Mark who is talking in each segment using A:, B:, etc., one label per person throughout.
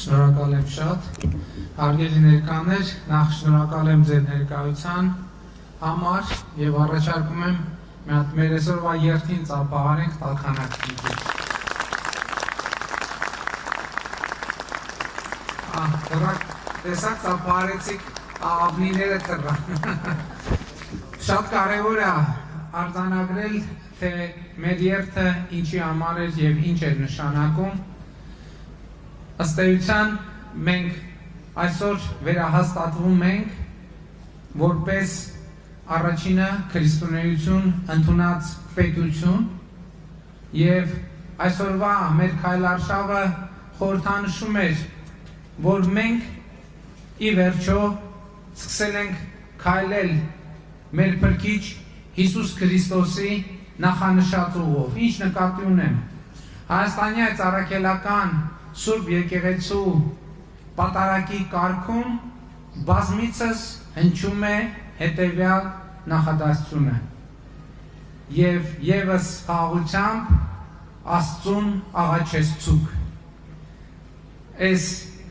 A: Շնորհակալ եմ շատ, հարգելի ներկաներ, նախ շնորհակալ եմ ձեր ներկայության համար եւ առաջարկում եմ մի հատ մեր այսօրվա երթին ծափահարենք տաքանակի։ Դրանք տեսակ ծափահարեցիք աղավնիները տրան։ Շատ կարևոր է արձանագրել, թե մեր երթը ինչի համար էր եւ ինչ էր նշանակում։ Ըստ էության մենք այսօր վերահաստատվում ենք որպես առաջինը քրիստոնեություն ընդունած պետություն եւ այսօրվա մեր քայլարշավը խորհրդանշում էր, որ մենք ի վերջո սկսել ենք քայլել մեր Փրկիչ Հիսուս Քրիստոսի նախանշած ուղով։ Ինչ նկատի ունեմ։ Հայաստանի այս առաքելական Սուրբ եկեղեցու պատարագի կարգում բազմիցս հնչում է հետևյալ նախադասությունը. եւ եւս խաղաղությամբ Աստծուն աղաչեցուք։ Այս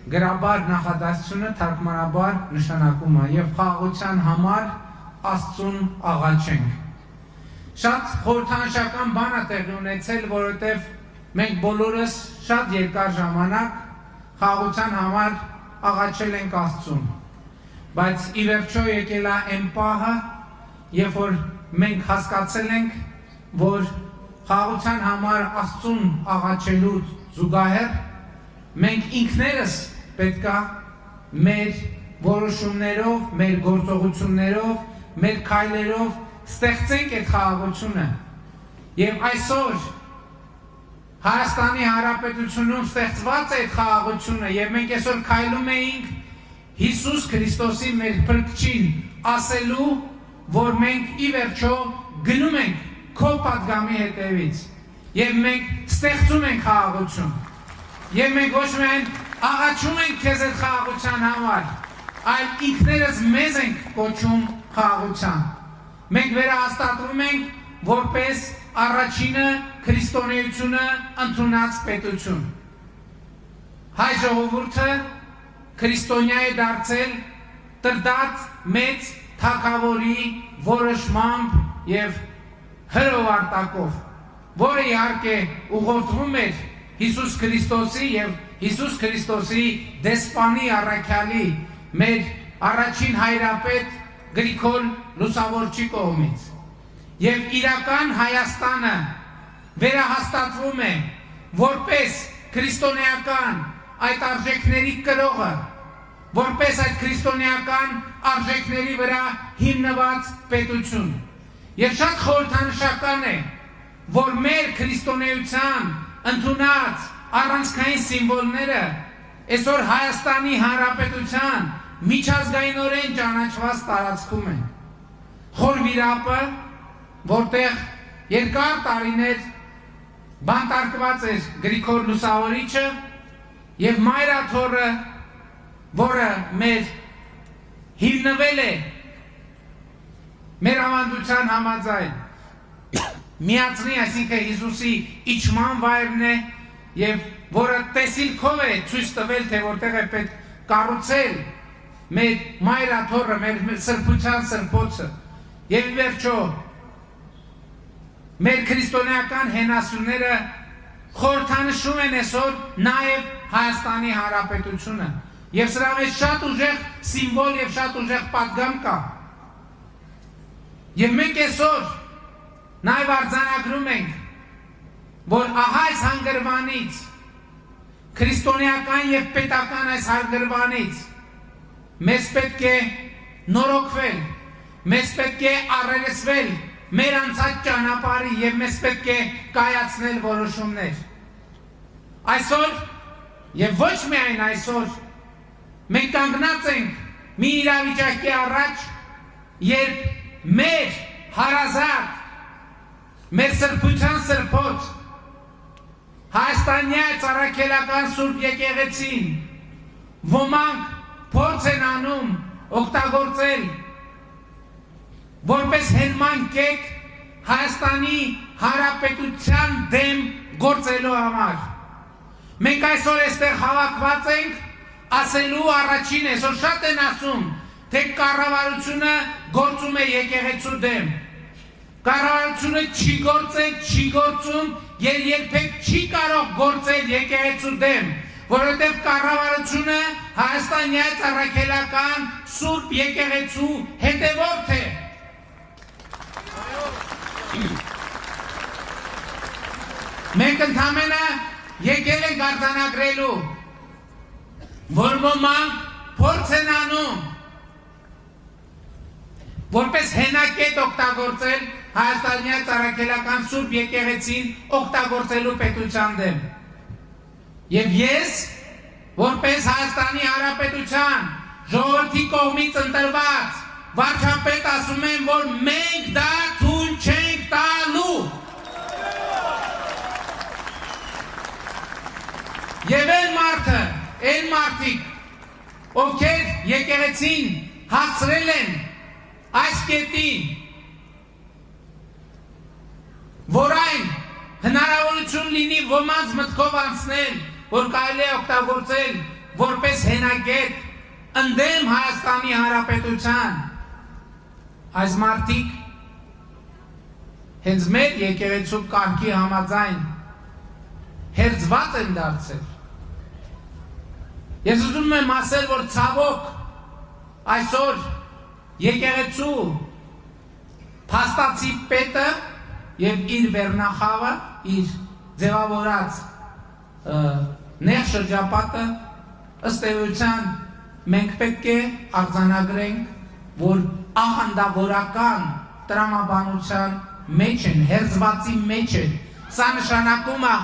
A: գրաբար նախադասությունը թարգմանաբար նշանակում է եւ խաղաղության համար Աստծուն աղաչենք։ Շատ խորհրդանշական բան է տեղի ունեցել, որովհետեւ մենք բոլորս շատ երկար ժամանակ խաղաղության համար աղաչել ենք Աստծուն, բայց ի վերջո եկել է այն պահը, երբ որ մենք հասկացել ենք, որ խաղաղության համար Աստծուն աղաչելու զուգահեռ մենք ինքներս պետք է մեր որոշումներով, մեր գործողություններով, մեր քայլերով ստեղծենք այդ խաղաղությունը։ Եվ այսօր Հայաստանի Հանրապետությունում ստեղծված է այդ խաղաղությունը եւ մենք այսօր քայլում էինք Հիսուս Քրիստոսի մեր Փրկչին ասելու, որ մենք ի վերջո գնում ենք քո պատգամի հետևից եւ մենք ստեղծում ենք խաղաղություն։ Եվ մենք ոչ միայն աղաչում ենք քեզ այդ խաղաղության համար, այլ ինքներս մեզ ենք կոչում խաղաղության։ Մենք վերահաստատվում ենք որպես առաջինը քրիստոնեությունը ընդունած պետություն։ Հայ ժողովուրդը քրիստոնյա է դարձել տրդած մեծ թագավորի որոշմամբ եւ հրովարտակով, որը իհարկե ուղղորդվում էր Հիսուս Քրիստոսի եւ Հիսուս Քրիստոսի դեսպանի առաքյալի մեր առաջին հայրապետ Գրիգոր Լուսավորչի կողմից։ Եվ իրական Հայաստանը վերահաստատվում է որպես քրիստոնեական այդ արժեքների կրողը, որպես այդ քրիստոնեական արժեքների վրա հիմնված պետություն։ Եվ շատ խորհրդանշական է, որ մեր քրիստոնեության ընդունած առանցքային սիմվոլները այսօր Հայաստանի Հանրապետության միջազգայինորեն ճանաչված տարածքում են։ Խոր վիրապը, որտեղ երկար տարիներ բանտարկված էր Գրիգոր Լուսավորիչը եւ Մայրաթորը, որը մեր հիմնվել է մեր ավանդության համաձայն միացնի, այսինքն Հիսուսի իջման վայրն է եւ որը տեսիլքով է ցույց տվել, թե որտեղ է պետք կառուցել մեր Մայրաթորը, մեր սրբության սրբոցը։ Եվ ի վերջո մեր քրիստոնեական հենասյուները խորհրդանշում են այսօր նաև Հայաստանի Հանրապետությունը։ Եվ սրա մեջ շատ ուժեղ սիմվոլ եւ շատ ուժեղ պատգամ կա։ Եվ մենք այսօր նաև արձանագրում ենք, որ ահա այս հանգրվանից, քրիստոնեական եւ պետական այս հանգրվանից մեզ պետք է նորոգվել, մեզ պետք է առերեսվել մեր անցած ճանապարհի եւ մեզ պետք է կայացնել որոշումներ։ Այսօր եւ ոչ միայն այսօր մենք կանգնած ենք մի իրավիճակի առաջ, երբ մեր հարազատ, մեր սրբության սրբոց Հայաստանի առաքելական Սուրբ եկեղեցին ոմանք փորձ են անում օգտագործել որպես հենման կետ Հայաստանի Հանրապետության դեմ գործելու համար, Մենք այսօր այստեղ հավաքված ենք ասելու առաջին այսօր շատ են ասում, թե կառավարությունը գործում է եկեղեցու դեմ։ Կառավարությունը չի գործել, չի գործում եւ երբեք չի կարող գործել եկեղեցու դեմ, որովհետեւ կառավարությունը Հայաստանյան առաքելական Սուրբ եկեղեցու հետևորդ է։ Մենք ընդամենը եկել ենք արձանագրելու, որ ոմանք փորձ են անում, որպես հենակետ օգտագործել Հայաստանյան առաքելական Սուրբ եկեղեցին օգտագործելու պետության դեմ։ Եվ ես, որպես Հայաստանի Հանրապետության ժողովրդի կողմից ընտրված վարչապետ ասում եմ, որ մենք դա թույլ չենք տալու։ Եվ այն մարդիկ, ովքեր եկեղեցին հասցրել են այս կետին, որ այն հնարավորություն լինի ոմանց մտքով անցնել, որ կարելի է օգտագործել որպես հենակետ ընդդեմ Հայաստանի Հանրապետության, այս մարդիկ հենց մեր եկեղեցու կարգի համաձայն հերձված են դարձել։ Ես ուզում եմ ասել, որ ցավոք այսօր եկեղեցու փաստացի պետը եւ իր վերնախավը, իր ձևավորած նեղ շրջապատը ըստ էության մենք պետք է արձանագրենք, որ աղանդավորական տրամաբանության մեջ են, հերձվածի մեջ են։ Սա նշանակում է,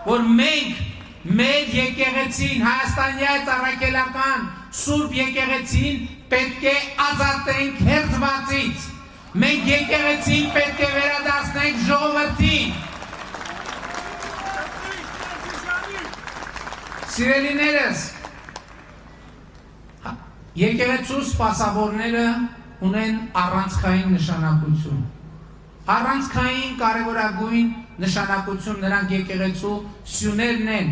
A: որ մենք մեր եկեղեցին, Հայաստանյան առաքելական Սուրբ եկեղեցին պետք է ազատենք հերձվածից։ Մենք եկեղեցին պետք է վերադարձնենք ժողովրդին։ Սիրելիներս, եկեղեցու սպասավորները ունեն առանցքային նշանակություն։ Առանցքային կարևորագույն նշանակություն նրանք եկեղեցու սյուներն են,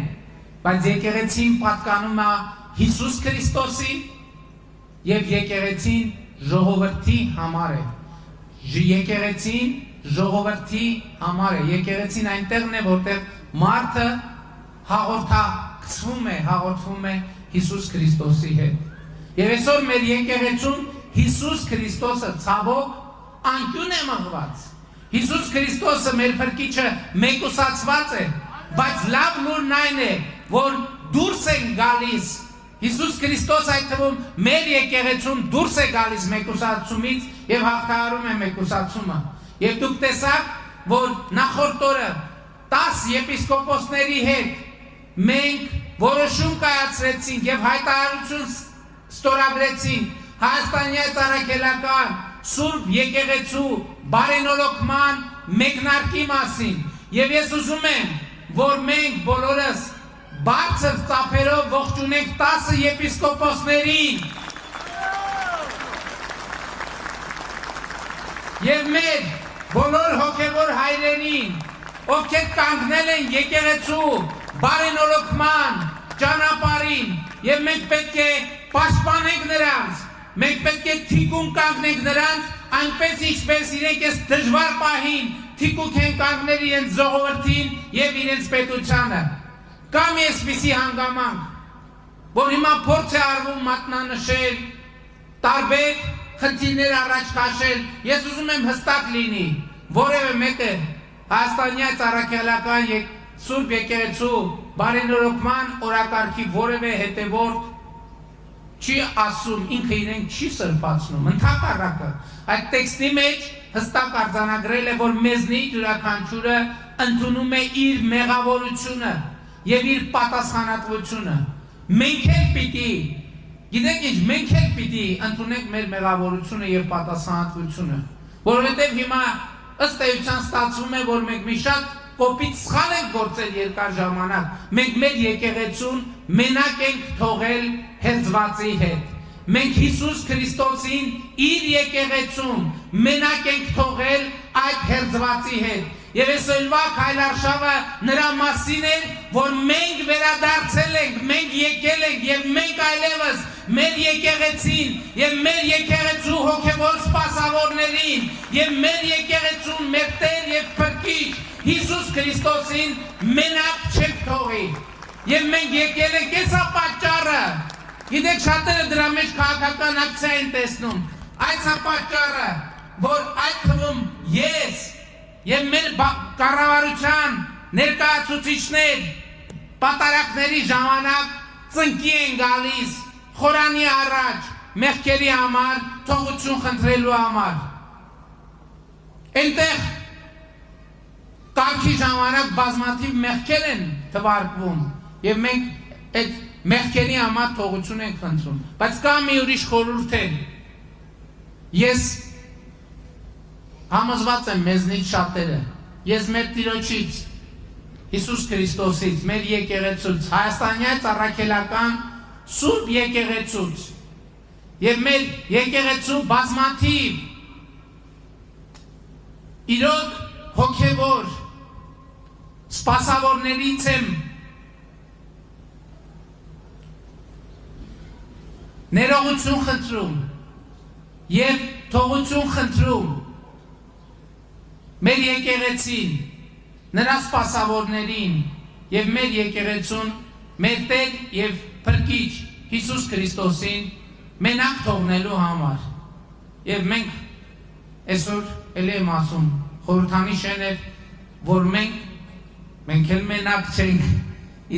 A: բայց եկեղեցին պատկանում է Հիսուս Քրիստոսի եւ եկեղեցին ժողովրդի համար է։ Եկեղեցին ժողովրդի համար է։ Եկեղեցին այնտեղն է, որտեղ մարդը հաղորդվում է Հիսուս Քրիստոսի հետ։ Եվ այսօր մեր եկեղեցում Հիսուս Քրիստոսը ցավոք անկյուն է մղված։ Հիսուս Քրիստոսը մեր փրկիչը մեկուսացված է, բայց լավ լուրն այն է, որ դուրս են գալիս Հիսուս Քրիստոս այդ թվում մեր եկեղեցում դուրս է գալիս մեկուսացումից եւ հաղթահարում է մեկուսացումը։ Եվ դուք տեսաք, որ նախորդ օրը 10 եպիսկոպոսների հետ մենք որոշում կայացրեցինք եւ հայտարարություն ստորագրեցինք Հայաստանյան առաքելական Սուրբ եկեղեցու բարենորոգման մեկնարկի մասին։ Եվ ես ուզում եմ, որ մենք բոլորս բարձր ծափերով ողջունենք 10 եպիսկոպոսներին եւ մեր բոլոր հոգեվոր հայրերին, ովքեր կանգնել են եկեղեցու բարենորոգման ճանապարհին, եւ մենք պետք է պաշտպանենք նրանց, մենք պետք է թիկուն կանգնենք նրանց, այնպես ինչպես իրենք այս դժվար պահին թիկուկ են կանգնել իրենց ժողովրդին եւ իրենց պետությանը։ Կամ այսպիսի հանգամանք, որ հիմա փորձ է արվում մատնանշել, տարբեր խնդիրներ առաջ քաշել, ես ուզում եմ հստակ լինի, որևէ մեկը Հայաստանյան առաքելական Սուրբ եկեղեցու բարենորոգման օրակարգի որևէ հետևորդ չի ասում, ինքը իրենք չի սրբացնում, ընդհակառակը այդ տեքստի մեջ հստակ արձանագրել է, որ մեզնից յուրաքանչյուրը ընդունում է իր մեղավորությունը եւ իր պատասխանատվությունը։ Մենք էլ պիտի, գիտեք ինչ, մենք էլ պիտի ընդունենք մեր մեղավորությունը եւ պատասխանատվությունը, որովհետեւ հիմա ըստ էության ստացվում է, որ մենք մի շատ կոպիտ սխալ ենք գործել երկար ժամանակ։ Մենք մեր եկեղեցուն մենակ ենք թողել հերձվածի հետ։ Մենք Հիսուս Քրիստոսին իր եկեղեցում մենակ ենք թողել այդ հերձվածի հետ։ Եվ այսօրվա քայլարշավը նրա մասին է, որ մենք վերադարձել ենք, մենք եկել ենք եւ մենք այլևս մեր եկեղեցին եւ մեր եկեղեցու հոգեվոր սպասավորներին եւ մեր եկեղեցուն մեր Տեր եւ Փրկիչ Հիսուս Քրիստոսին մենակ չենք թողի։ Եվ մենք եկել ենք այս պատճառը։ Գիտեք շատերը դրա մեջ քաղաքական ակցիա են տեսնում։ Այս պատճառը, որ այդ թվում ես եւ մեր կառավարության ներկայացուցիչներ պատարակների ժամանակ ծնկի են գալիս խորանի առաջ մեղքերի համար, թողություն խնդրելու համար։ Այնտեղ կարգի ժամանակ բազմաթիվ մեղքեր են թվարկվում եւ մենք այդ մեղքերի համար թողություն ենք խնդրում։ Բայց կա մի ուրիշ խորհուրդ է։ Ես համոզված եմ մեզնից շատերը, ես մեր Տիրոջից Հիսուս Քրիստոսից, մեր եկեղեցուց, հայաստանյան առաքելական Սուրբ եկեղեցուց եւ մեր եկեղեցու բազմաթիվ իրոք հոգեվոր սպասավորներից եմ ներողություն խնդրում եւ թողություն խնդրում մեր եկեղեցին, նրա սպասավորներին եւ մեր եկեղեցուն, մեր Տեր եւ Փրկիչ Հիսուս Քրիստոսին մենակ թողնելու համար։ Եվ մենք այսօր էլ եմ ասում, խորհրդանիշ էր, որ մենք էլ մենակ չենք,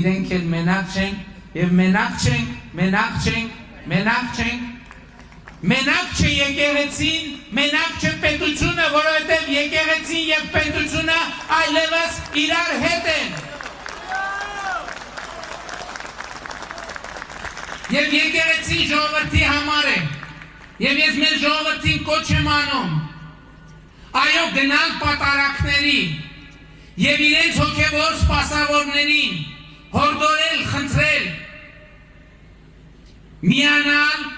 A: իրենք էլ մենակ չենք եւ մենակ չենք, Մենակ չէ եկեղեցին, մենակ չէ պետությունը, որովհետև եկեղեցին եւ պետությունը այլևս իրար հետ են։ Եվ եկեղեցին ժողովրդի համար է։ Եվ ես մեր ժողովրդին կոչ եմ անում։ Այո, գնալ պատարակների եւ իրենց հոգեվոր սպասավորներին հորդորել, խնդրել, միանալ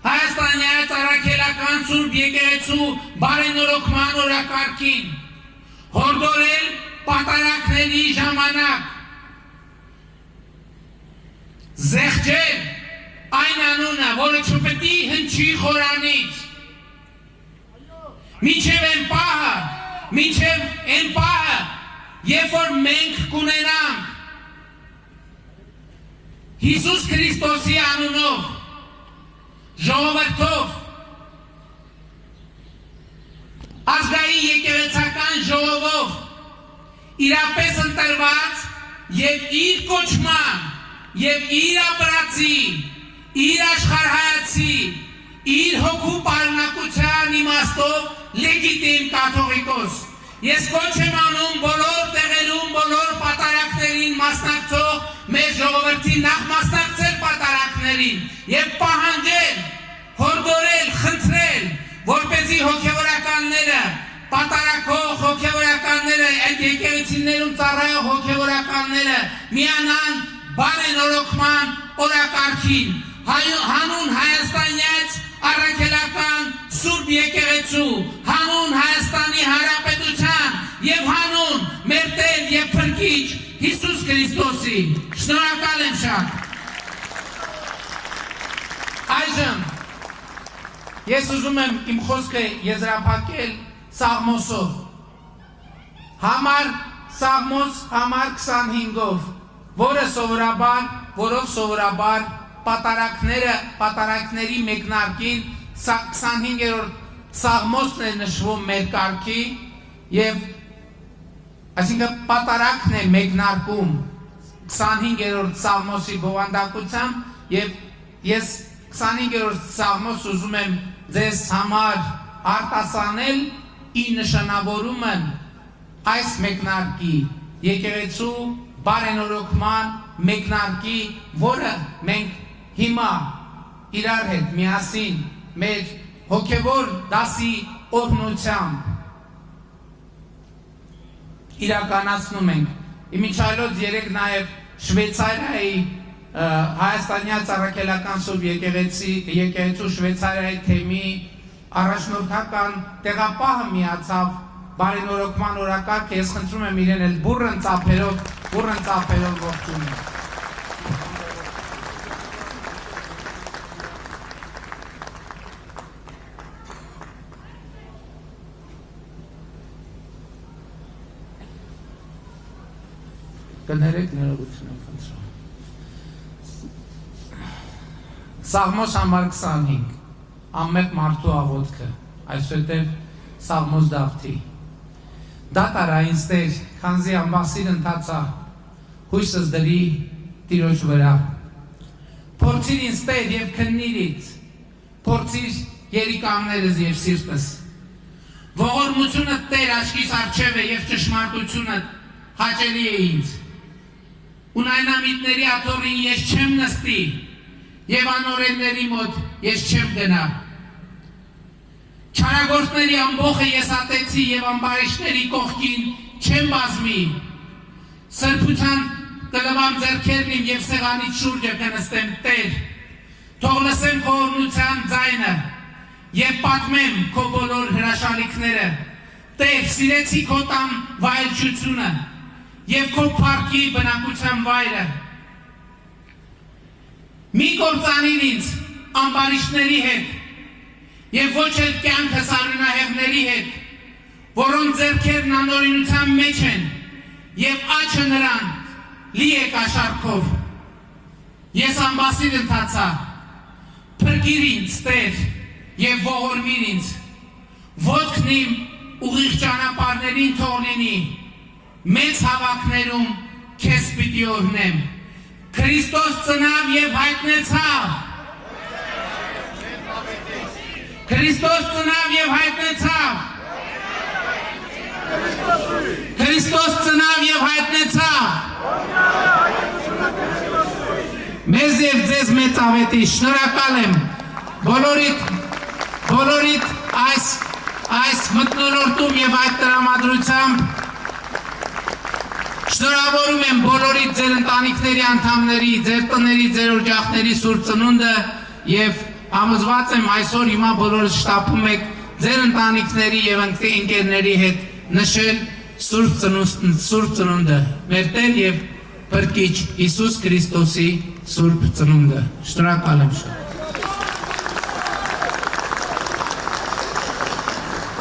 A: Հայաստանյան առաքելական Սուրբ եկեղեցու բարենորոգման օրակարգին, հորդորել պատարակների ժամանակ, զեղչել այն անունը, որը չպետք է հնչի խորանից, մինչև այն պահը, երբ որ մենք կունենանք Հիսուս Քրիստոսի անունով ժողովրդով ազգային եկեղեցական ժողովով իրապես ընտրված եւ իր կոչման եւ իր ապրածի, իր աշխարհայացի, իր հոգու պարունակության իմաստով լեգիտիմ կաթողիկոս։ Ես կոչ եմ անում բոլոր տեղերում, բոլոր պատարակներին մասնակցող մեր ժողովրդի նախ մասնակցել պատարակներին եւ պահանջել, հորդորել, խնդրել, որպեսզի հոգեվորականները, պատարակող հոգեվորականները, այդ եկեղեցիներում ծառայող հոգեվորականները միանան բարենորոգման օրակարգին, հանուն հայաստանյաց առաքելական Սուրբ եկեղեցու, հանուն Հայաստանի Հանրապետության եւ հանուն մեր Տեր եւ Փրկիչ Հիսուս Քրիստոսի։ Շնորհակալ եմ շատ։ Այժմ ես ուզում եմ իմ խոսքը եզրափակել Սաղմոսով։ Սաղմոս համար 25-ով, որով սովորաբար պատարակների մեկնարկին 25-րդ Սաղմոսն է նշվում մեր կարգի եւ այսինքն պատարակն է մեկնարկում 25-րդ Սաղմոսի բովանդակությամբ եւ ես 25-րդ Սաղմոս ուզում եմ ձեզ համար արտասանել ի նշանավորումն այս մեկնարկի եկեղեցու բարենորոգման մեկնարկի, որը մենք հիմա իրար հետ միասին մեր հոգևոր դասի օրհնությամբ իրականացնում ենք։ Իմիջայլոց երեք նաև Շվեյցարիայի Հայաստանյան առաքելական Սուրբ եկեղեցու Շվեյցարիայի թեմի առաջնորդական տեղապահը միացավ բարենորոգման օրակարգ, ես խնդրում եմ իրեն էլ բուռն ծափերով ողջունել։ Կներեք ներողություն եմ խնդրում։ Սաղմոս համար 25, ամմեկ մարդու աղոտքը, այսուհետև Սաղմոս Դավթի։ Դատարա ինձ Տեր, քանզի ամբասիր ընթացա, հույսս դրի Տիրոջ վրա։ Փորձիր ինձ Տեր և քննիր ինձ, փորձիր երիկամներս և սիրտս։ Ողորմությունը Տեր աչքիս առջև է և ճշմարտությունը հաճելի է ինձ։ Ունայնամիտների աթոռին ես չեմ նստի և անօրենների մոտ ես չեմ գնա։ Չարագործների ամբոխը ես ատեցի և ամբարիշտների կողքին չեմ բազմի։ Սրբության կլվամ ձեռքերն իմ և սեղանից շուրջը կնստեմ Տեր։ Թող լսեմ քո օրհնության ձայնը և պատմեմ քո բոլոր հրաշալիքները։ Տեր, սիրեցի քո տան վայելչությունը և քո փառքի բնակության վայրը։ Մի կործանիր ինձ ամբարիշտների հետ և ոչ էլ կյանքս արյունահեղների հետ, որոնց ձեռքերն անօրինության մեջ են և աչքը նրան լի է կաշառքով։ Ես ամբասիր ընթացա, փրկիր ինձ Տեր և ողորմիր ինձ, ոտքն իմ ուղիղ ճանապարհներին թող լինի, մեծ հավաքներում քեզ պիտի օրհնեմ։ Քրիստոս ծնավ և հայտնեցավ։ Քրիստոս ծնավ և հայտնեցավ։ Քրիստոս ծնավ և հայտնեցավ։ Մեզ և ձեզ մեծ ավետի, շնորհակալ եմ բոլորիդ այս մթնոլորտում և այդ տրամադրությամբ շնորհավորում եմ բոլորիդ ձեր ընտանիքների անդամների, ձեր տների, ձեր օջախների սուրբ ծնունդը և համոզված եմ այսօր հիմա բոլորս շտապում եք ձեր ընտանիքների և ընկերների հետ նշել սուրբ ծնունդը, մեր Տեր և Փրկիչ Հիսուս Քրիստոսի սուրբ ծնունդը։ Շնորհակալ եմ շատ։